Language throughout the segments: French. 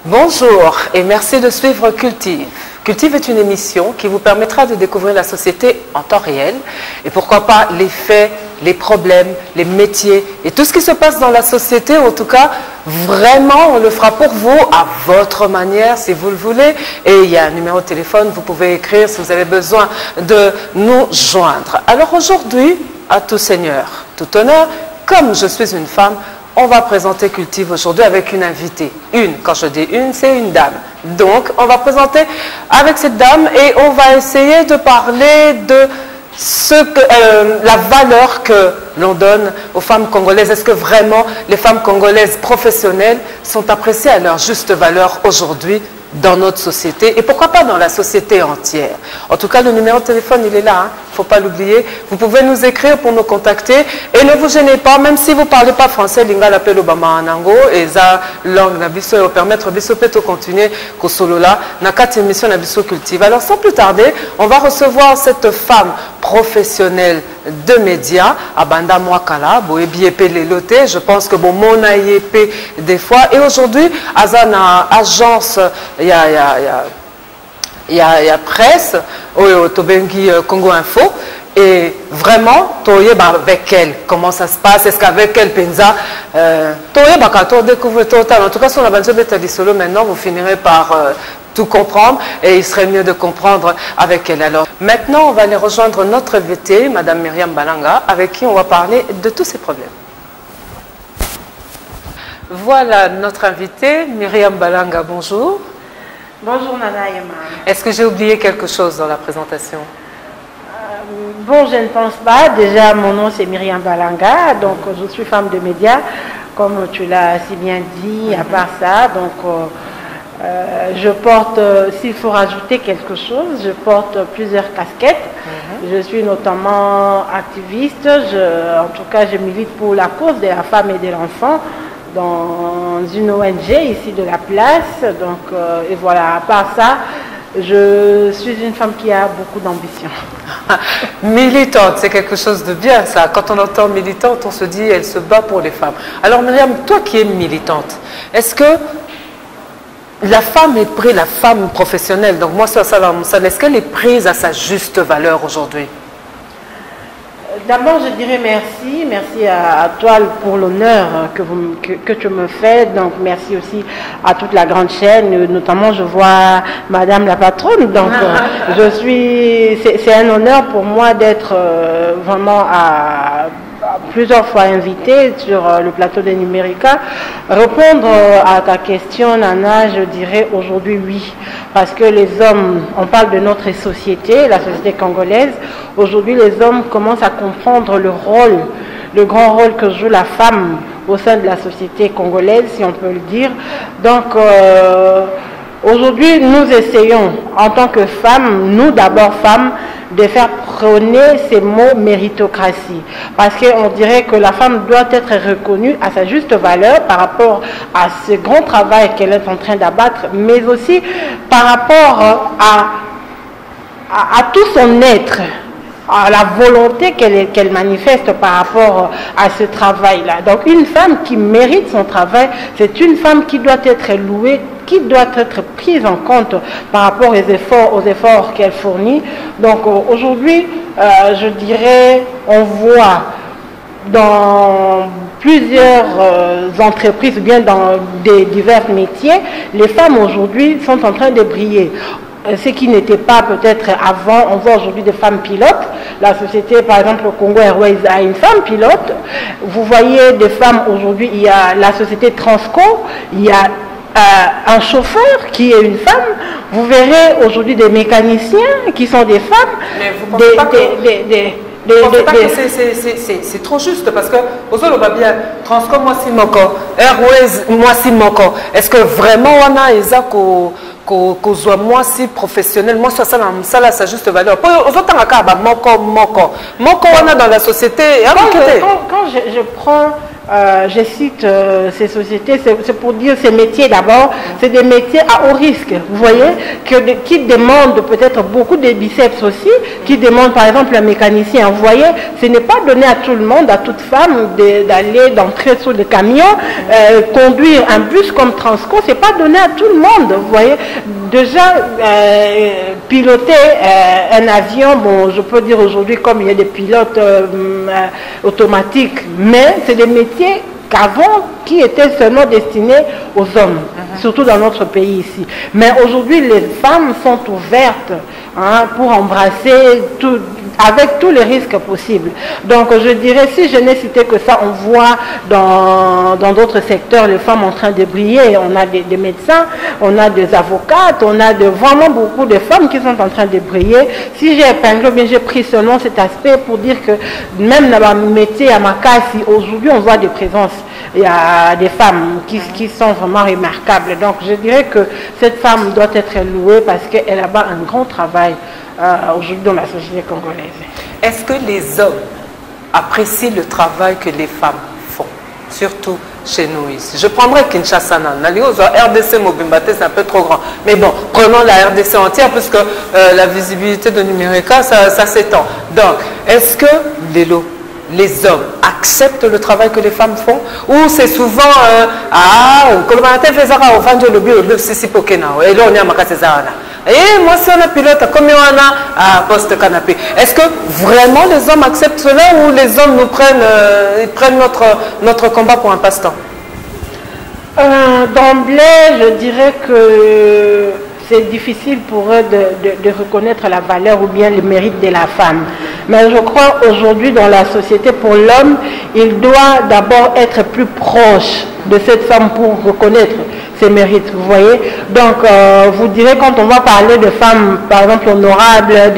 Bonjour et merci de suivre Cultive. Cultive est une émission qui vous permettra de découvrir la société en temps réel et pourquoi pas les faits, les problèmes, les métiers et tout ce qui se passe dans la société. En tout cas, vraiment, on le fera pour vous à votre manière si vous le voulez. Et il y a un numéro de téléphone, vous pouvez écrire si vous avez besoin de nous joindre. Alors aujourd'hui, à tout seigneur, tout honneur, comme je suis une femme, on va présenter Cultive aujourd'hui avec une invitée. Quand je dis une, c'est une dame. Donc, on va présenter avec cette dame et on va essayer de parler de la valeur que l'on donne aux femmes congolaises. Est-ce que vraiment les femmes congolaises professionnelles sont appréciées à leur juste valeur aujourd'hui dans notre société et pourquoi pas dans la société entière? En tout cas, le numéro de téléphone, il est là, il ne faut pas l'oublier. Vous pouvez nous écrire pour nous contacter et ne vous gênez pas, même si vous ne parlez pas français, l'inga l'appelle Obama Anango et ça langue nabiso et permettre biso peut continuer kosolola na quatre émissions nabiso cultive. Alors sans plus tarder, on va recevoir cette femme professionnelle de médias à Banda Mwakala, Boebi Epe Lelote, je pense que bon mon Epe des fois et aujourd'hui Azana agence il y a presse, Tobengi Congo Info, et vraiment, avec elle, comment ça se passe, est-ce qu'avec elle, Penza, découvre total. En tout cas, si on a besoin d'être solo maintenant, vous finirez par tout comprendre et il serait mieux de comprendre avec elle. Alors, maintenant, on va aller rejoindre notre invitée, Madame Myriam Balanga, avec qui on va parler de tous ces problèmes. Voilà notre invitée, Myriam Balanga, bonjour. Bonjour Nana Yema. Est-ce que j'ai oublié quelque chose dans la présentation? Bon, je ne pense pas. Déjà, mon nom c'est Myriam Balanga, donc je suis femme de médias, comme tu l'as si bien dit. À part ça, donc je porte, s'il faut rajouter quelque chose, je porte plusieurs casquettes. Je suis notamment activiste, en tout cas je milite pour la cause de la femme et de l'enfant dans une ONG ici de la place, donc et voilà, à part ça, je suis une femme qui a beaucoup d'ambition. Militante, c'est quelque chose de bien ça. Quand on entend militante, on se dit elle se bat pour les femmes. Alors Myriam, toi qui es militante, est-ce que la femme est prise, la femme professionnelle, donc moi ça, est-ce qu'elle est prise à sa juste valeur aujourd'hui? D'abord, je dirais merci. Merci à toi pour l'honneur que tu me fais. Donc, merci aussi à toute la grande chaîne. Notamment, je vois Madame la patronne. Donc, c'est un honneur pour moi d'être vraiment à plusieurs fois invitée sur le plateau de Numérica. Répondre à ta question, Nana, je dirais aujourd'hui oui. Parce que les hommes, on parle de notre société, la société congolaise. Aujourd'hui, les hommes commencent à comprendre le grand rôle que joue la femme au sein de la société congolaise, si on peut le dire. Donc, aujourd'hui, nous essayons, en tant que femmes, nous d'abord femmes, de faire prôner ces mots méritocratie. Parce qu'on dirait que la femme doit être reconnue à sa juste valeur par rapport à ce grand travail qu'elle est en train d'abattre, mais aussi par rapport à tout son être, à la volonté qu'elle manifeste par rapport à ce travail-là. Donc une femme qui mérite son travail, c'est une femme qui doit être louée, qui doit être prise en compte par rapport aux efforts qu'elle fournit. Donc aujourd'hui, je dirais, on voit dans plusieurs entreprises, bien dans des divers métiers, les femmes aujourd'hui sont en train de briller. Ce qui n'était pas peut-être avant, on voit aujourd'hui des femmes pilotes. La société, par exemple, le Congo Airways a une femme pilote. Vous voyez des femmes aujourd'hui, il y a la société Transco, il y a un chauffeur qui est une femme. Vous verrez aujourd'hui des mécaniciens qui sont des femmes. Mais vous pensez pas c'est trop juste parce que bien Transco moi si moko, Airways moi si moko. Est-ce que vraiment on a kozwa moi si professionnel, moi ça là ça juste valeur. Aux autres moko on a dans la société. Quand je prends je cite ces sociétés, c'est pour dire ces métiers d'abord, c'est des métiers à haut risque, vous voyez, qui demandent peut-être beaucoup de biceps aussi, qui demandent par exemple un mécanicien, vous voyez, ce n'est pas donné à tout le monde, à toute femme d'entrer sur le camion, conduire un bus comme Transco, c'est pas donné à tout le monde, vous voyez. Déjà, piloter un avion, bon, je peux dire aujourd'hui comme il y a des pilotes automatiques, mais c'est des métiers qu'avant qui étaient seulement destinés aux hommes, surtout dans notre pays ici. Mais aujourd'hui, les femmes sont ouvertes pour embrasser tout, avec tous les risques possibles. Donc je dirais, si je n'ai cité que ça, on voit dans d'autres secteurs les femmes en train de briller. On a des médecins, on a des avocates, on a vraiment beaucoup de femmes qui sont en train de briller. Si j'ai épinglé, bien j'ai pris seulement cet aspect pour dire que même dans mon métier à Makassi, aujourd'hui on voit des présences. Il y a des femmes qui sont vraiment remarquables. Donc je dirais que cette femme doit être louée parce qu'elle a un grand travail aujourd'hui dans la société congolaise. Est-ce que les hommes apprécient le travail que les femmes font, surtout chez nous ici? Je prendrai Kinshasa, RDC Mobimbate, c'est un peu trop grand. Mais bon, prenons la RDC entière, puisque la visibilité de Numérica, ça s'étend. Donc, est-ce que les hommes acceptent le travail que les femmes font, ou c'est souvent et moi si on a pilote comme on a poste canapé. Est-ce que vraiment les hommes acceptent cela, ou les hommes nous prennent notre combat pour un passe-temps? D'emblée, je dirais que c'est difficile pour eux de reconnaître la valeur ou bien le mérite de la femme. Mais je crois aujourd'hui dans la société, pour l'homme, il doit d'abord être plus proche de cette femme pour reconnaître ses mérites, vous voyez. Donc, vous direz, quand on va parler de femmes, par exemple, honorables,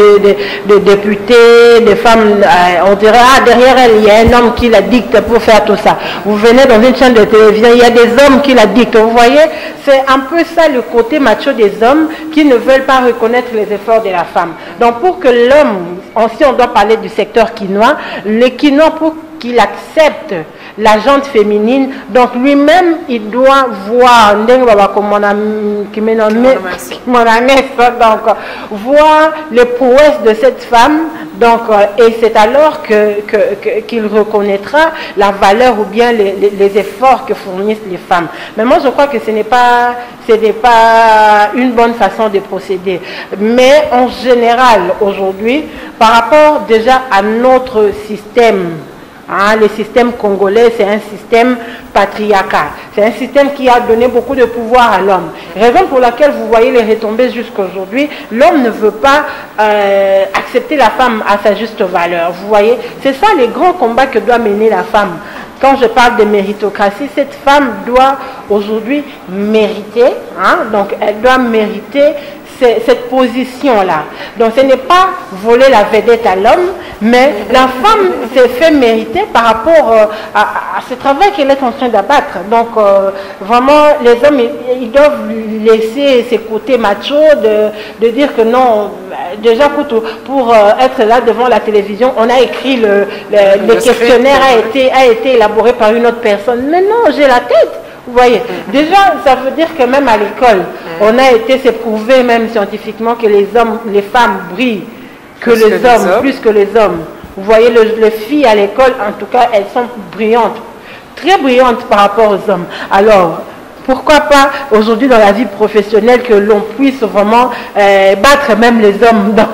des députés, des femmes, on dirait, derrière elle, il y a un homme qui la dicte pour faire tout ça. Vous venez dans une chaîne de télévision, il y a des hommes qui la dictent, vous voyez. C'est un peu ça le côté macho des hommes qui ne veulent pas reconnaître les efforts de la femme. Donc, pour que l'homme, si on doit parler du secteur quinois, le quinois, pour qu'il accepte la jante féminine, donc lui-même il doit voir voir les prouesses de cette femme, donc et c'est alors qu'il reconnaîtra la valeur ou bien les efforts que fournissent les femmes. Mais moi je crois que ce n'est pas une bonne façon de procéder. Mais en général aujourd'hui, par rapport déjà à notre système, le système congolais, c'est un système patriarcal. C'est un système qui a donné beaucoup de pouvoir à l'homme. Raison pour laquelle vous voyez les retombées jusqu'à aujourd'hui, l'homme ne veut pas accepter la femme à sa juste valeur. Vous voyez, c'est ça les grands combats que doit mener la femme. Quand je parle de méritocratie, cette femme doit aujourd'hui mériter, donc elle doit mériter cette position-là. Donc ce n'est pas voler la vedette à l'homme, mais la femme s'est fait mériter par rapport à ce travail qu'elle est en train d'abattre. Donc vraiment, les hommes, ils doivent laisser ces côtés machos de dire que non, déjà pour être là devant la télévision, on a écrit le questionnaire a été élaboré par une autre personne. Mais non, j'ai la tête. Vous voyez, déjà, ça veut dire que même à l'école, on a été, c'est prouvé même scientifiquement que les femmes brillent plus que les hommes. Vous voyez, les filles à l'école, en tout cas, elles sont brillantes, très brillantes par rapport aux hommes. Alors, pourquoi pas aujourd'hui dans la vie professionnelle que l'on puisse vraiment battre même les hommes. Donc,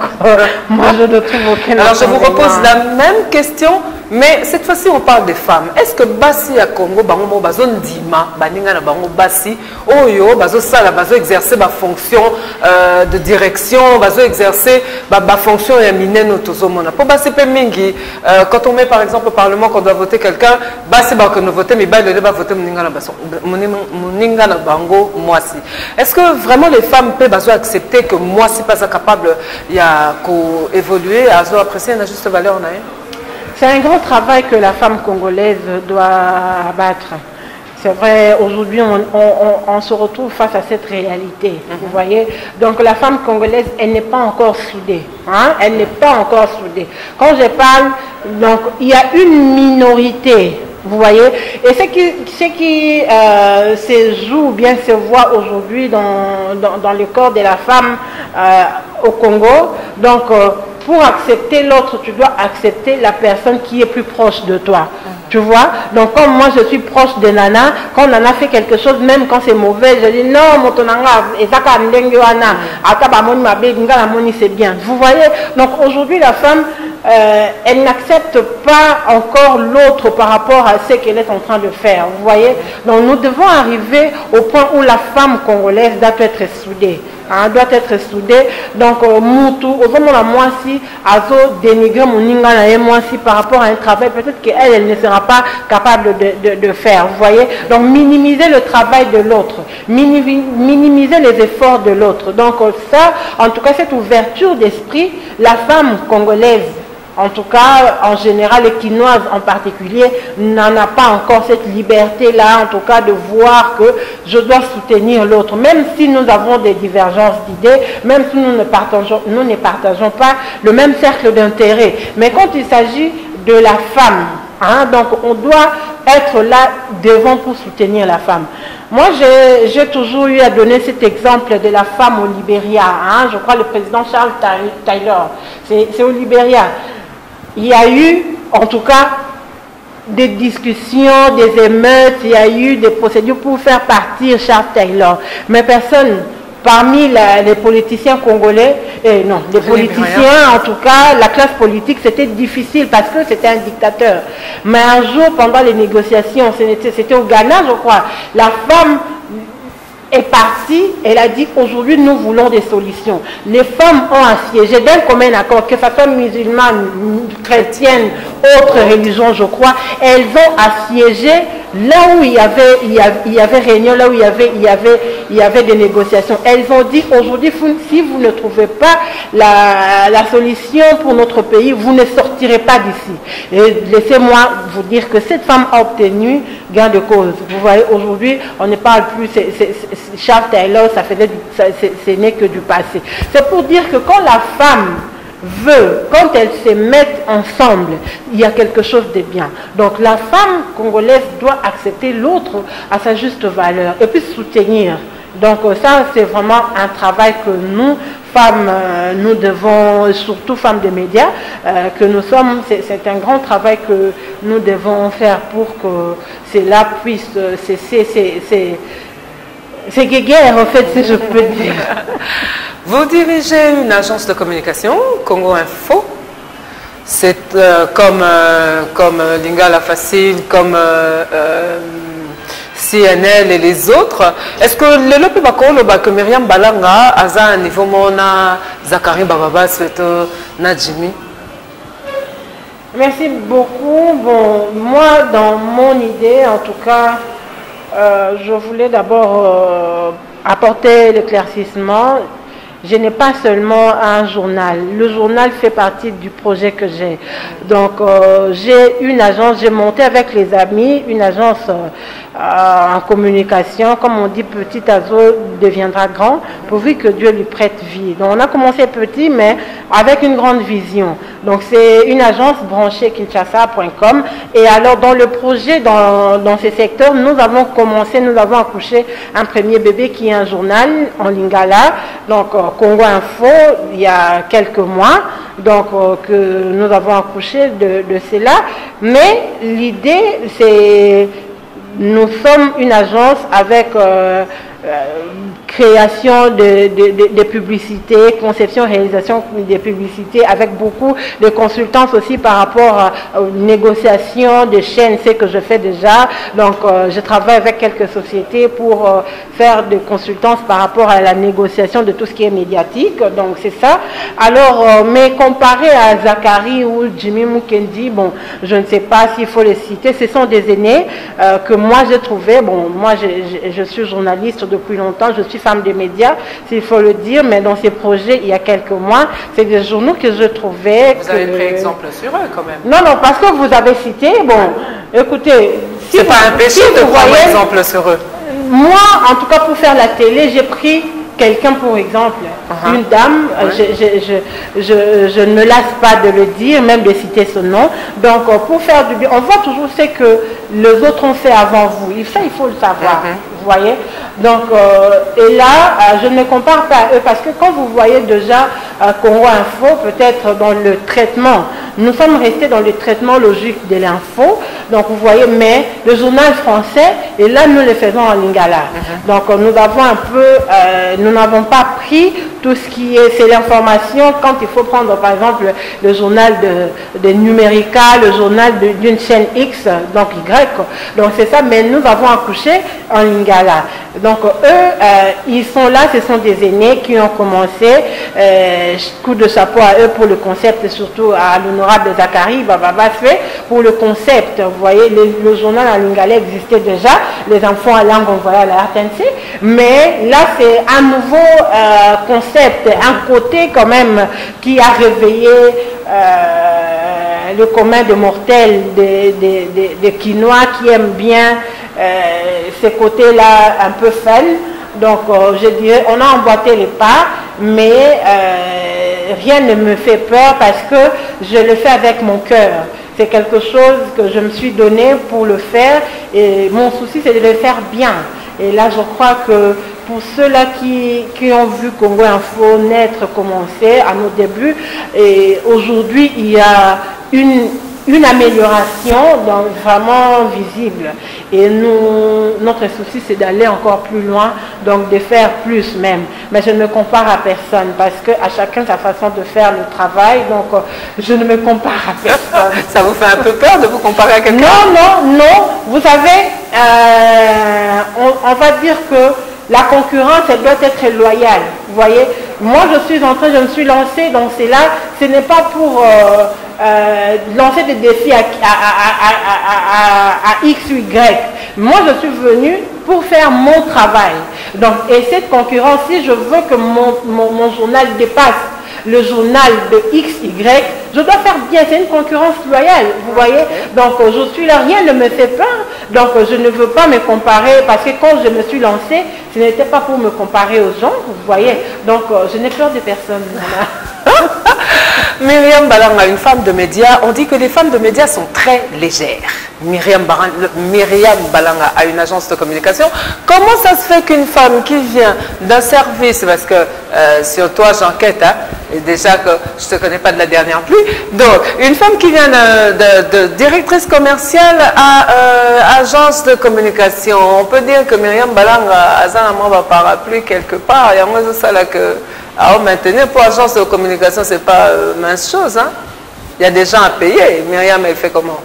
moi je ne trouve aucun. Alors je vous repose la même question, mais cette fois-ci on parle des femmes. Est-ce que Bassi à Congo, bango bazo ndima, baninga na bango Bassi, oyo bazo sala, bazo exercer ma fonction de direction, bazo exercer ma fonction et mineno tozomona. Pour Bassi pe mingi, quand on met par exemple au Parlement qu'on doit voter quelqu'un, Bassi ba que nous voter, mais le va voter moninga na baso. Est-ce que vraiment les femmes peuvent accepter que moi si pas capable il y a évoluer à apprécier la juste valeur? C'est un grand travail que la femme congolaise doit abattre. C'est vrai, aujourd'hui on se retrouve face à cette réalité, vous voyez. Donc la femme congolaise, elle n'est pas encore soudée, elle n'est pas encore soudée. Quand je parle, donc il y a une minorité Vous voyez? Et ce qui se joue ou bien se voit aujourd'hui dans le corps de la femme au Congo, donc pour accepter l'autre, tu dois accepter la personne qui est plus proche de toi. Tu vois? Donc comme moi je suis proche de Nana, quand Nana fait quelque chose, même quand c'est mauvais, je dis non, mon tonanga, c'est bien. Vous voyez? Donc aujourd'hui la femme, elle n'accepte pas encore l'autre par rapport à ce qu'elle est en train de faire. Vous voyez? Donc nous devons arriver au point où la femme congolaise doit être soudée. Doit être soudée. Donc Moutou, moi si Azo dénigrer mon ingana et moi si par rapport à un travail peut-être qu'elle ne sera pas capable de faire. Vous voyez? Donc minimiser le travail de l'autre, minimiser les efforts de l'autre. Donc ça, en tout cas cette ouverture d'esprit, la femme congolaise, en tout cas, en général, les Quinoises en particulier, n'en a pas encore cette liberté-là, en tout cas, de voir que je dois soutenir l'autre, même si nous avons des divergences d'idées, même si nous ne partageons pas le même cercle d'intérêt. Mais quand il s'agit de la femme, donc on doit être là devant pour soutenir la femme. Moi, j'ai toujours eu à donner cet exemple de la femme au Libéria. Je crois le président Charles Taylor, c'est au Libéria. Il y a eu, en tout cas, des discussions, des émeutes, il y a eu des procédures pour faire partir Charles Taylor. Mais personne, parmi les politiciens congolais, non, les politiciens, en tout cas, la classe politique, c'était difficile parce que c'était un dictateur. Mais un jour, pendant les négociations, c'était au Ghana, je crois, la femme est partie, elle a dit aujourd'hui nous voulons des solutions. Les femmes ont assiégé d'un commun accord, que ce soit musulmane, chrétienne, autre religion, je crois, elles ont assiégé là où il y avait réunion, là où il y avait des négociations. Elles ont dit aujourd'hui, si vous ne trouvez pas la solution pour notre pays, vous ne sortirez pas d'ici. Et laissez-moi vous dire que cette femme a obtenu gain de cause. Vous voyez, aujourd'hui, on ne parle plus, Charles Taylor, ce n'est que du passé. C'est pour dire que quand la femme veut, quand elles se mettent ensemble, il y a quelque chose de bien. Donc la femme congolaise doit accepter l'autre à sa juste valeur et puis soutenir. Donc ça, c'est vraiment un travail que nous, femmes, nous devons, surtout femmes de médias, que nous sommes, c'est un grand travail que nous devons faire pour que cela puisse cesser ces guerres, en fait, si je peux dire. Vous dirigez une agence de communication, Congo Info. C'est comme Lingala Facile, comme CNL et les autres. Est-ce que le lopi bakolo que Myriam Balanga a un niveau mona Zakari Bababa Sveto Najimi? Merci beaucoup. Bon, moi, dans mon idée, en tout cas, je voulais d'abord apporter l'éclaircissement. Je n'ai pas seulement un journal. Le journal fait partie du projet que j'ai. Donc, j'ai une agence, j'ai monté avec les amis une agence en communication. Comme on dit, petit Azo deviendra grand, pourvu que Dieu lui prête vie. Donc, on a commencé petit, mais avec une grande vision. Donc, c'est une agence branchée kinshasa.com. Et alors, dans le projet, dans ces secteurs, nous avons accouché un premier bébé qui est un journal en lingala. Donc, Congo Info, il y a quelques mois, donc que nous avons accouché de cela. Mais l'idée, c'est, nous sommes une agence avec création de publicités, conception, réalisation des publicités, avec beaucoup de consultance aussi par rapport aux négociations de chaînes, c'est que je fais déjà. Donc, je travaille avec quelques sociétés pour faire des consultances par rapport à la négociation de tout ce qui est médiatique. Donc, c'est ça. Alors, mais comparé à Zakari ou Jimmy Mukendi, bon, je ne sais pas s'il faut les citer, ce sont des aînés que moi j'ai trouvé. Bon, moi je suis journaliste depuis longtemps, je suis femme des médias, s'il faut le dire, mais dans ces projets, il y a quelques mois, c'est des journaux que je trouvais... Vous avez pris exemple sur eux quand même. Non, non, parce que vous avez cité, bon, écoutez... Si c'est pas un péché de prendre exemple sur eux. Moi, en tout cas, pour faire la télé, j'ai pris quelqu'un, pour exemple, une dame, je ne me lasse pas de le dire, même de citer son nom. Donc, pour faire du bien, on voit toujours ce que les autres ont fait avant vous. Ça, il faut le savoir. Vous voyez? Donc, et là, je ne me compare pas à eux parce que quand vous voyez déjà Congo Info, peut-être dans le traitement, nous sommes restés dans le traitement logique de l'info. Donc, vous voyez, mais le journal français, et là, nous le faisons en lingala. Donc, nous avons un peu, nous n'avons pas pris tout ce qui est, c'est l'information quand il faut prendre, par exemple, le journal de Numérica, le journal d'une chaîne X, donc Y. Donc, c'est ça, mais nous avons accouché en lingala. Donc, eux, ils sont là, ce sont des aînés qui ont commencé. Coup de chapeau à eux pour le concept, et surtout à l'honorable Zachary Bababaswe pour le concept. Vous voyez, le journal en lingala existait déjà, les enfants à langue envoyée à la RTNC, mais là, c'est un nouveau concept, un côté quand même qui a réveillé le commun des mortels, des Quinois qui aiment bien ces côtés-là un peu fun. Donc, je dirais, on a emboîté les pas, mais rien ne me fait peur parce que je le fais avec mon cœur. C'est quelque chose que je me suis donné pour le faire et mon souci, c'est de le faire bien. Et là, je crois que pour ceux-là qui ont vu Congo Info naître, commencer à nos débuts, et aujourd'hui, il y a une amélioration donc, vraiment visible. Et notre souci, c'est d'aller encore plus loin, donc de faire plus même. Mais je ne me compare à personne parce qu'à chacun sa façon de faire le travail. Donc, je ne me compare à personne. Ça vous fait un peu peur de vous comparer à quelqu'un? Non. Vous savez, on va dire que la concurrence, elle doit être loyale. Vous voyez, moi, je me suis lancée dans cela. Ce n'est pas pour lancer des défis à X ou Y. Moi, je suis venue pour faire mon travail. Donc, et cette concurrence, si je veux que mon journal dépasse le journal de XY, je dois faire bien, c'est une concurrence loyale, vous voyez. Donc je suis là, rien ne me fait peur, donc je ne veux pas me comparer, parce que quand je me suis lancée, ce n'était pas pour me comparer aux gens, vous voyez. Donc je n'ai peur de personne. Myriam Balanga, une femme de médias, on dit que les femmes de médias sont très légères. Myriam Balanga a une agence de communication. Comment ça se fait qu'une femme qui vient d'un service, parce que sur toi j'enquête, hein, et déjà que je ne te connais pas de la dernière pluie, donc une femme qui vient de directrice commerciale à agence de communication, on peut dire que Myriam Balanga a un parapluie quelque part, il y a moins de ça là que... Alors maintenant, pour agence de communication, ce n'est pas mince chose. Hein? Il y a des gens à payer. Myriam, elle fait comment?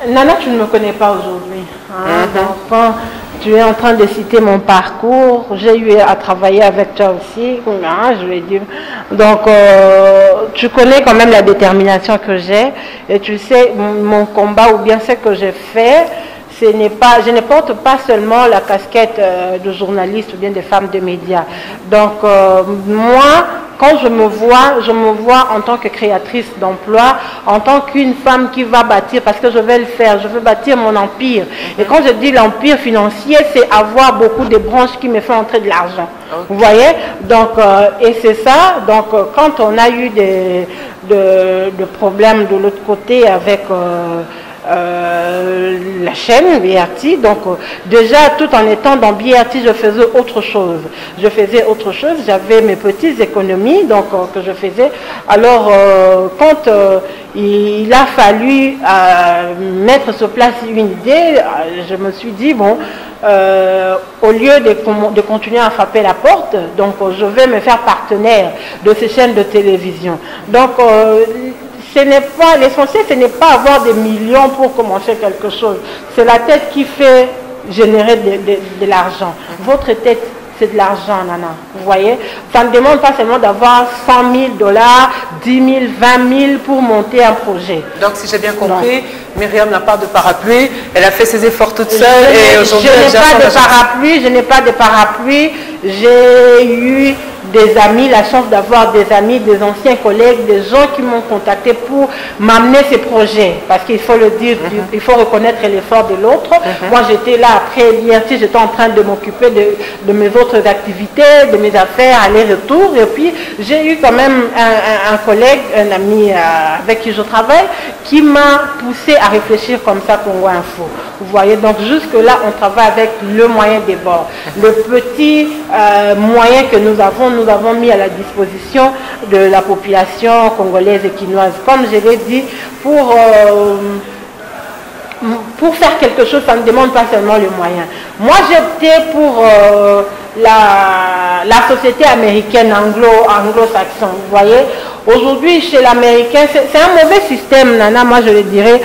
Nana, tu ne me connais pas aujourd'hui. Hein? Donc, quand tu es en train de citer mon parcours, j'ai eu à travailler avec toi aussi. Hein, je vais dire. Donc, tu connais quand même la détermination que j'ai. Et tu sais, mon combat ou bien ce que j'ai fait, je ne porte pas seulement la casquette de journaliste ou bien de femme de médias. Donc, moi, quand je me vois en tant que créatrice d'emploi, en tant qu'une femme qui va bâtir, parce que je vais le faire, je veux bâtir mon empire. Et quand je dis l'empire financier, c'est avoir beaucoup de branches qui me font entrer de l'argent. Okay. Vous voyez? Donc, et c'est ça. Donc, quand on a eu des problèmes de l'autre côté avec... la chaîne BRT, donc déjà tout en étant dans BRT, je faisais autre chose. J'avais mes petites économies donc que je faisais. Alors quand il a fallu mettre sur place une idée, je me suis dit bon, au lieu de continuer à frapper la porte, donc je vais me faire partenaire de ces chaînes de télévision. Donc l'essentiel, ce n'est pas avoir des millions pour commencer quelque chose. C'est la tête qui fait générer de l'argent. Votre tête, c'est de l'argent, Nana. Vous voyez? Ça ne demande pas seulement d'avoir 100 000 $, 10 000, 20 000 pour monter un projet. Donc, si j'ai bien compris, Myriam n'a pas de parapluie. Elle a fait ses efforts toute seule. Je n'ai pas de parapluie. J'ai eu des amis, la chance d'avoir des amis, des anciens collègues, des gens qui m'ont contacté pour m'amener ces projets. Parce qu'il faut le dire, il faut reconnaître l'effort de l'autre. Moi, j'étais là après l'IRT, j'étais en train de m'occuper de mes autres activités, de mes affaires, aller-retour. Et puis, j'ai eu quand même un collègue, un ami avec qui je travaille, qui m'a poussé à réfléchir comme ça Congo Info. Vous voyez, donc jusque-là, on travaille avec le moyen des bords. Le petit moyen que nous avons mis à la disposition de la population congolaise et quinoise. Comme je l'ai dit, pour faire quelque chose, ça ne demande pas seulement le moyen. Moi, j'ai opté pour la société américaine anglo-saxon. Vous voyez, aujourd'hui, chez l'américain, c'est un mauvais système, Nana, moi je le dirais,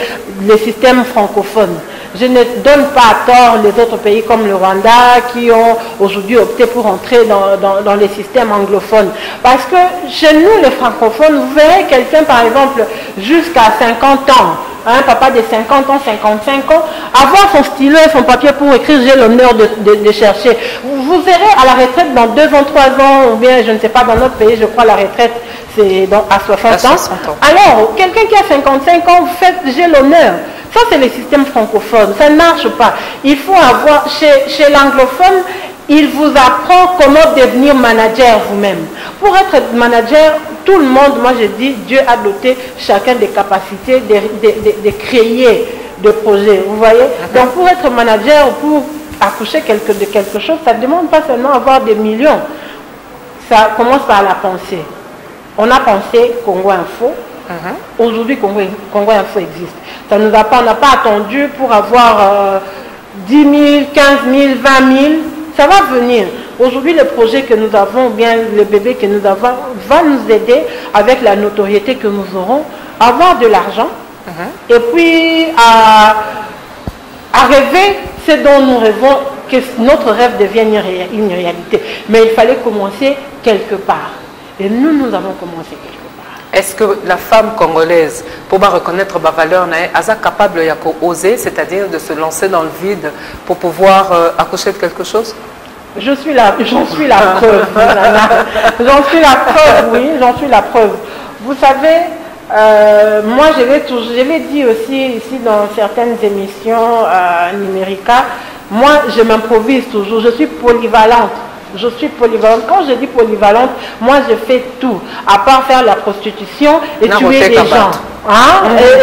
le système francophone. Je ne donne pas à tort les autres pays comme le Rwanda qui ont aujourd'hui opté pour entrer dans les systèmes anglophones. Parce que chez nous, les francophones, vous verrez quelqu'un, par exemple, jusqu'à 50 ans, un papa de 50 ans, 55 ans, avoir son stylo et son papier pour écrire, j'ai l'honneur de chercher. Vous verrez à la retraite dans 2 ans, 3 ans, ou bien, je ne sais pas, dans notre pays, je crois la retraite, c'est à 60 ans. Alors, quelqu'un qui a 55 ans, vous faites, j'ai l'honneur. Ça, c'est le système francophone. Ça ne marche pas. Il faut avoir, chez l'anglophone, il vous apprend comment devenir manager vous-même. Pour être manager, tout le monde, moi je dis, Dieu a doté chacun des capacités de créer des projets. Vous voyez? Donc pour être manager, pour accoucher de quelque chose, ça ne demande pas seulement avoir des millions. Ça commence par la pensée. On a pensé Congo Info. Aujourd'hui, Congo Info existe. Ça nous a pas, on n'a pas attendu pour avoir 10 000, 15 000, 20 000. Ça va venir. Aujourd'hui, le projet que nous avons, ou bien le bébé que nous avons, va nous aider avec la notoriété que nous aurons, à avoir de l'argent, et puis à rêver ce dont nous rêvons, que notre rêve devienne une réalité. Mais il fallait commencer quelque part. Et nous avons commencé quelque part. Est-ce que la femme congolaise, pour reconnaître ma valeur, est capable d'oser, c'est-à-dire de se lancer dans le vide pour pouvoir accoucher de quelque chose? J'en suis la preuve. J'en suis la preuve, oui, j'en suis la preuve. Vous savez, moi je l'ai dit aussi ici dans certaines émissions numériques, moi je m'improvise toujours, je suis polyvalente. Je suis polyvalente. Quand je dis polyvalente, moi je fais tout, à part faire la prostitution et tuer les gens.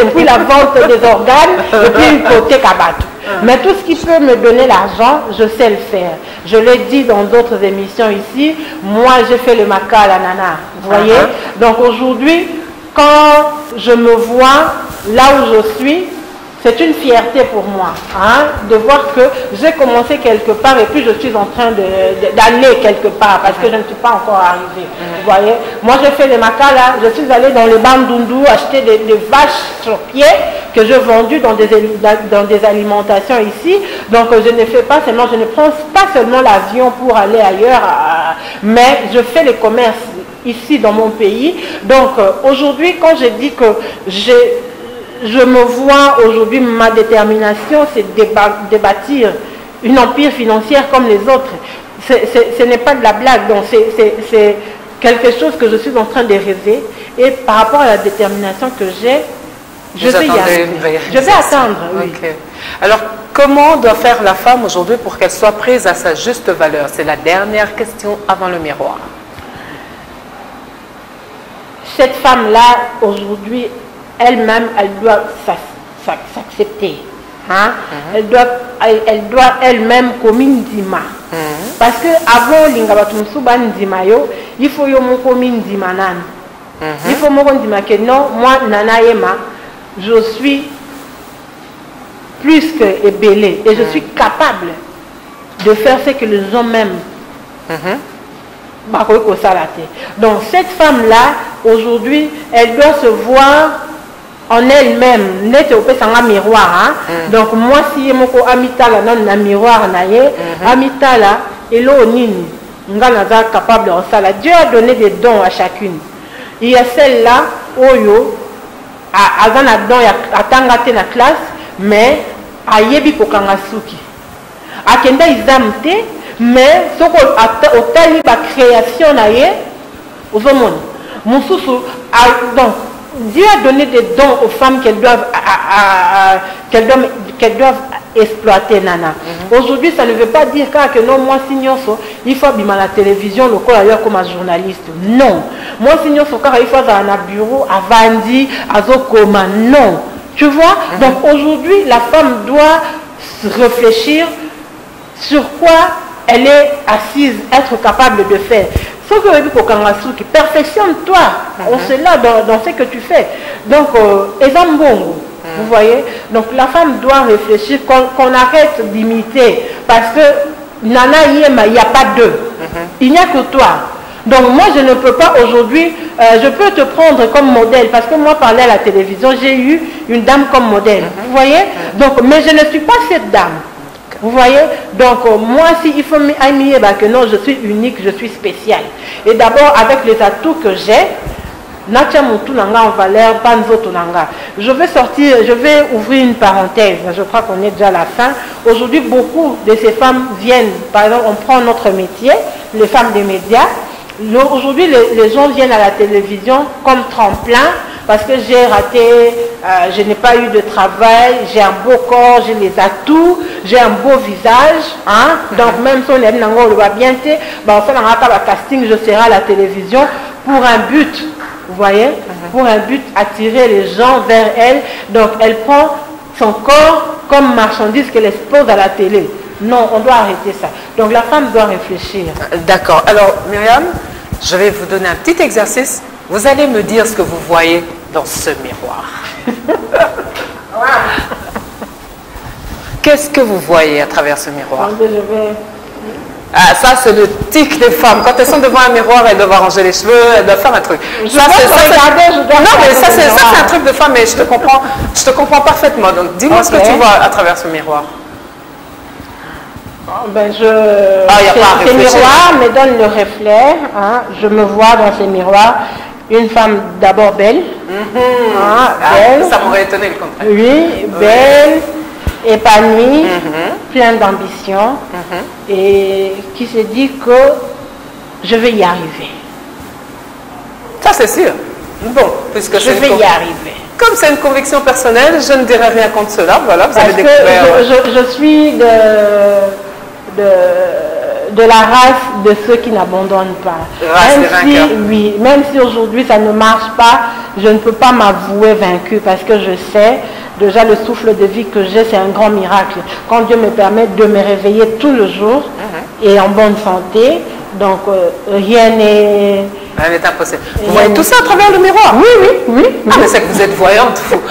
Et puis la vente des organes, et puis une côté cabatu. Mais tout ce qui peut me donner l'argent, je sais le faire. Je l'ai dit dans d'autres émissions ici, moi j'ai fait le maca à la nana. Vous voyez? Donc aujourd'hui, quand je me vois là où je suis, c'est une fierté pour moi, de voir que j'ai commencé quelque part et puis je suis en train d'aller quelque part parce que je ne suis pas encore arrivée. Vous voyez, moi j'ai fait les macas là, je suis allée dans les Bandundu acheter des vaches sur pied que j'ai vendues dans des alimentations ici. Donc je ne fais pas seulement, je ne prends pas seulement l'avion pour aller ailleurs, mais je fais les commerces ici dans mon pays. Donc aujourd'hui, quand je dis que je me vois aujourd'hui, ma détermination, c'est de bâtir une empire financière comme les autres. Ce n'est pas de la blague, donc c'est quelque chose que je suis en train de rêver. Et par rapport à la détermination que j'ai, je vais y arriver. Je vais atteindre, oui. Okay. Alors, comment doit faire la femme aujourd'hui pour qu'elle soit prise à sa juste valeur? C'est la dernière question avant le miroir. Cette femme-là, aujourd'hui, elle-même, elle doit s'accepter. Elle doit elle-même comme une dima. Parce que avant l'ingabatusuba ndima yo, il faut yo moko ndima nan. Il faut moko ndima que non, moi Nana Yema, je suis plus que ébélé et je suis capable de faire ce que les hommes m'aiment. Donc cette femme-là, aujourd'hui, elle doit se voir en elle-même, n'est pas un miroir. Donc moi, si je suis amitala non un miroir, amitala, et l'eau nini, capable de ça. Dieu a donné des dons à chacune. Il y a celle-là, Oyo, à don à tangate na classe, mais à yebi kokangasuki. À kenda izamte, mais ce qu'on a la création aux hommes. Donc, Dieu a donné des dons aux femmes qu'elles doivent exploiter, nana. Aujourd'hui, ça ne veut pas dire que non, moi, il faut bien la télévision, le corps ailleurs comme un journaliste. Non. Moi, il faut dans un bureau, à Vandi, à Zokoma. Non. Tu vois? Donc, aujourd'hui, la femme doit réfléchir sur quoi elle est assise, être capable de faire. Ce que perfectionne-toi, on sait là dans ce que tu fais. Donc, vous voyez, donc la femme doit réfléchir, qu'on arrête d'imiter, parce que Nana Yema, il n'y a pas deux, il n'y a que toi. Donc moi je ne peux pas aujourd'hui, je peux te prendre comme modèle, parce que moi parler à la télévision, j'ai eu une dame comme modèle, vous voyez. Donc, mais je ne suis pas cette dame. Vous voyez? Donc, moi, si il faut m'aimer, que non, je suis unique, je suis spéciale. Et d'abord, avec les atouts que j'ai, je vais sortir, je vais ouvrir une parenthèse. Je crois qu'on est déjà à la fin. Aujourd'hui, beaucoup de ces femmes viennent, par exemple, on prend notre métier, les femmes des médias. Aujourd'hui, les gens viennent à la télévision comme tremplin parce que j'ai raté, je n'ai pas eu de travail, j'ai un beau corps, j'ai les atouts, j'ai un beau visage. Hein? Donc même si on est on le va bien, on fait un casting, je serai à la télévision pour un but. Vous voyez? Pour un but, attirer les gens vers elle. Donc elle prend son corps comme marchandise qu'elle expose à la télé. Non, on doit arrêter ça. Donc la femme doit réfléchir. D'accord. Alors Myriam, je vais vous donner un petit exercice. Vous allez me dire ce que vous voyez dans ce miroir. Qu'est-ce que vous voyez à travers ce miroir? Ah, ça c'est le tic des femmes. Quand elles sont devant un miroir, elles doivent arranger les cheveux, elles doivent faire un truc. Non, mais ça c'est un truc de femme, mais je te comprends parfaitement. Donc dis-moi ce que tu vois à travers ce miroir. Ces miroirs me donnent le reflet. Hein. Je me vois dans ces miroirs une femme d'abord belle. Belle. Ça m'aurait étonné le contraire. Oui, belle, épanouie, pleine d'ambition et qui se dit que je vais y arriver. Ça c'est sûr. Bon, puisque je vais y arriver. Comme c'est une conviction personnelle, je ne dirai rien contre cela. Voilà, vous avez découvert. Je suis de la race de ceux qui n'abandonnent pas. Même si aujourd'hui ça ne marche pas, je ne peux pas m'avouer vaincu parce que je sais déjà le souffle de vie que j'ai, c'est un grand miracle. Quand Dieu me permet de me réveiller tout le jour et en bonne santé, donc rien n'est impossible. Vous voyez tout ça à travers le miroir? Oui. Ah, mais c'est que vous êtes voyante, vous.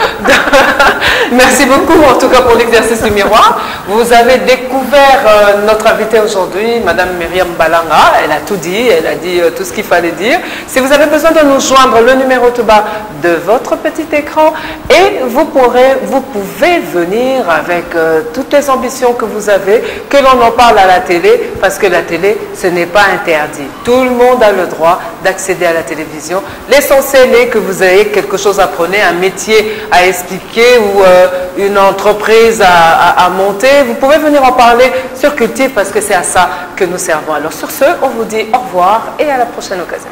Merci beaucoup, en tout cas, pour l'exercice du miroir. Vous avez découvert notre invitée aujourd'hui, Madame Myriam Balanga. Elle a tout dit, elle a dit tout ce qu'il fallait dire. Si vous avez besoin de nous joindre, le numéro tout bas de votre petit écran, et vous pouvez venir avec toutes les ambitions que vous avez, que l'on en parle à la télé, parce que la télé, ce n'est pas interdit. Tout le monde a le droit d'accéder à la télévision. L'essentiel est que vous ayez quelque chose à prôner, un métier à expliquer ou une entreprise à monter. Vous pouvez venir en parler sur Cultive parce que c'est à ça que nous servons. Alors sur ce, on vous dit au revoir et à la prochaine occasion.